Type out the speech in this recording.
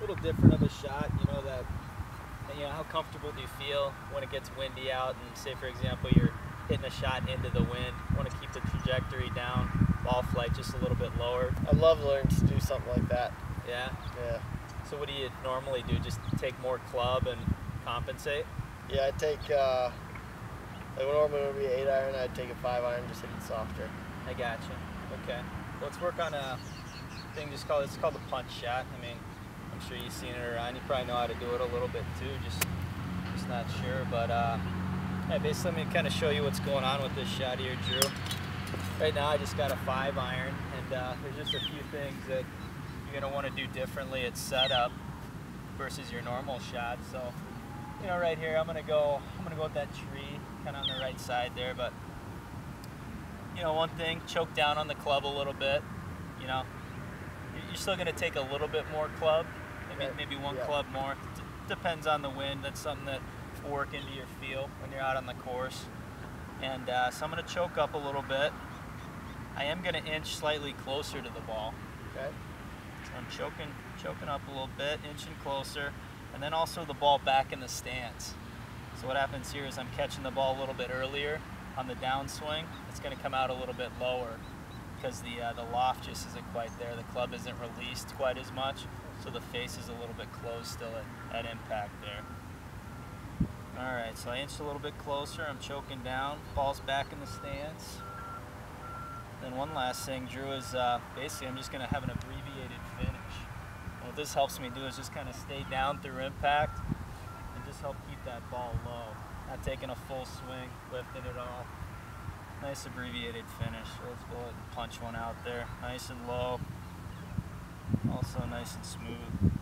little different of a shot, how comfortable do you feel when it gets windy out and say for example you're hitting a shot into the wind, you want to keep the trajectory down, ball flight just a little bit lower? I love learning to do something like that. Yeah? Yeah. So what do you normally do, just take more club and compensate? Yeah, I take, like normally it would be 8-iron, I'd take a 5-iron, just hit it softer. I gotcha. Okay. Well, let's work on a thing it's called the punch shot. I mean, I'm sure you've seen it around. You probably know how to do it a little bit too, just not sure. But yeah, basically let me kind of show you what's going on with this shot here, Drew. Right now I just got a 5-iron, and there's just a few things that you're gonna want to do differently at setup versus your normal shot. So, right here I'm gonna go with that tree, kind of on the right side there. But one thing, choke down on the club a little bit. You're still gonna take a little bit more club, maybe one club more. Depends on the wind. That's something that will work into your feel when you're out on the course. And so I'm gonna choke up a little bit. I am gonna inch slightly closer to the ball. Okay. So I'm choking up a little bit, inching closer, and then also the ball back in the stance. So what happens here is I'm catching the ball a little bit earlier on the downswing. It's gonna come out a little bit lower because the loft just isn't quite there. The club isn't released quite as much, so the face is a little bit closed still at impact there. All right, so I inched a little bit closer. I'm choking down. Ball's back in the stance. Then one last thing, Drew, is basically I'm just going to have an abbreviated finish. And what this helps me do is just kind of stay down through impact and just help keep that ball low. Not taking a full swing, lifting it off. Nice abbreviated finish. So let's go ahead and punch one out there. Nice and low. Also nice and smooth.